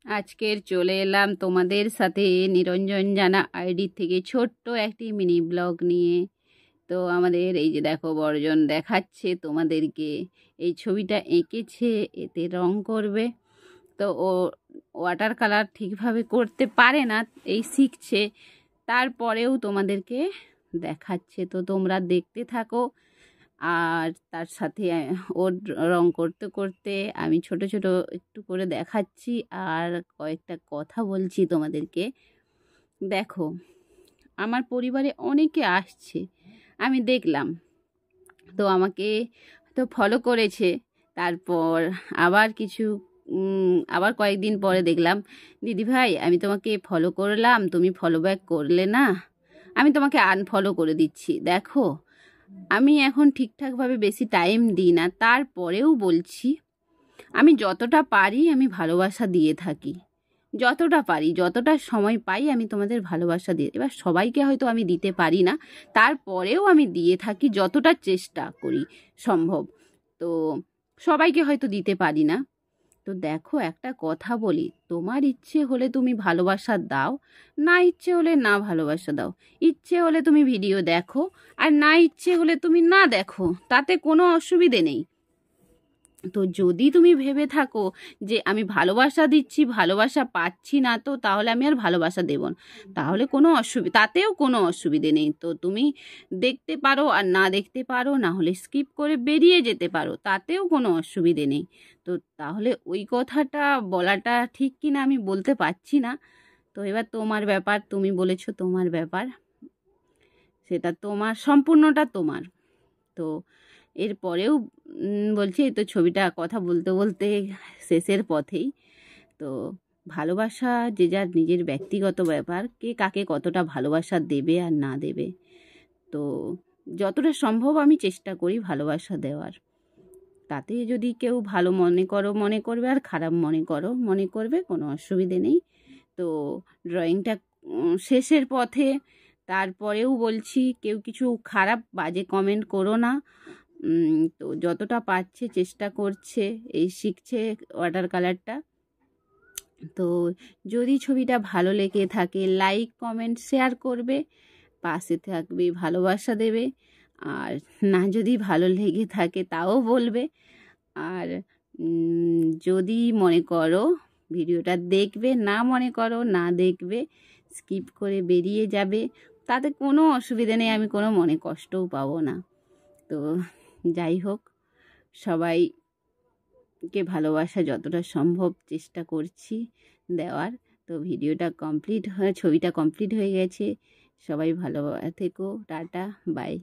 আজকের চলে এলাম তোমাদের সাথে নিরঞ্জন জানা আইডি থেকে ছোট্ট একটি মিনি ব্লগ নিয়ে। তো আমাদের এই যে দেখো বর্জন দেখাচ্ছে তোমাদেরকে, এই ছবিটা এঁকেছে, এতে রং করবে। তো ও ওয়াটার কালার ঠিকভাবে করতে পারে না, এই শিখছে, তারপরেও তোমাদেরকে দেখাচ্ছে। তো তোমরা দেখতে থাকো। আর তার সাথে ওর রং করতে করতে আমি ছোট ছোট একটু করে দেখাচ্ছি আর কয়েকটা কথা বলছি তোমাদেরকে। দেখো, আমার পরিবারে অনেকে আসছে, আমি দেখলাম, তো আমাকে তো ফলো করেছে। তারপর আবার কিছু আবার কয়েকদিন পরে দেখলাম, দিদি ভাই আমি তোমাকে ফলো করলাম, তুমি ফলো ব্যাক করলে না, আমি তোমাকে আনফলো করে দিচ্ছি। দেখো, আমি এখন ঠিকঠাকভাবে বেশি টাইম দিই না, তারপরেও বলছি আমি যতটা পারি আমি ভালোবাসা দিয়ে থাকি, যতটা পারি, যতটা সময় পাই আমি তোমাদের ভালোবাসা দিয়ে। এবার সবাইকে হয়তো আমি দিতে পারি না, তারপরেও আমি দিয়ে থাকি, যতটা চেষ্টা করি সম্ভব। তো সবাইকে হয়তো দিতে পারি না। তো দেখো, একটা কথা বলি, তোমার ইচ্ছে হলে তুমি ভালোবাসা দাও, না ইচ্ছে হলে না ভালোবাসা দাও। ইচ্ছে হলে তুমি ভিডিও দেখো, আর না ইচ্ছে হলে তুমি না দেখো, তাতে কোনো অসুবিধে নেই। তো যদি তুমি ভেবে থাকো যে আমি ভালোবাসা দিচ্ছি, ভালোবাসা পাচ্ছি না, তো তাহলে আমি আর ভালোবাসা দেব না, তাহলে তাতেও কোনো অসুবিধে নেই। তো তুমি দেখতে পারো আর না দেখতে পারো, না হলে স্কিপ করে বেরিয়ে যেতে পারো, তাতেও কোনো অসুবিধে নেই। তো তাহলে ওই কথাটা বলাটা ঠিক কি না আমি বলতে পারছি না। তো এবার তোমার ব্যাপার, তুমি বলেছো তোমার ব্যাপার, সেটা তোমার, সম্পূর্ণটা তোমার। তো এরপরেও বলছি, এই তো ছবিটা কথা বলতে বলতে শেষের পথেই। তো ভালোবাসা যে যার নিজের ব্যক্তিগত ব্যাপার, কে কাকে কতটা ভালোবাসা দেবে আর না দেবে। তো যতটা সম্ভব আমি চেষ্টা করি ভালোবাসা দেওয়ার। তাতে যদি কেউ ভালো মনে করবে, আর খারাপ মনে করবে, কোনো অসুবিধে নেই। তো ড্রয়িংটা শেষের পথে, তারপরেও বলছি কেউ কিছু খারাপ বাজে কমেন্ট করো না। তো যতটা পারছে চেষ্টা করছে, এই শিখছে ওয়াটার কালারটা। তো যদি ছবিটা ভালো লেগে থাকে, লাইক কমেন্ট শেয়ার করবে, পাশে থাকবে, ভালোবাসা দেবে। আর না যদি ভালো লেগে থাকে তাও বলবে। আর যদি মনে করো ভিডিওটা দেখবে, না মনে করো না দেখবে, স্কিপ করে বেরিয়ে যাবে, তাতে কোনো অসুবিধা নেই, আমি কোনো মনে কষ্টও পাবো না। তো যাই হোক, সবাইকে ভালোবাসা যতটা সম্ভব চেষ্টা করছি দেওয়ার। তো ছবিটা কমপ্লিট হয়ে গেছে। সবাই ভালো থেকো, টাটা, বাই।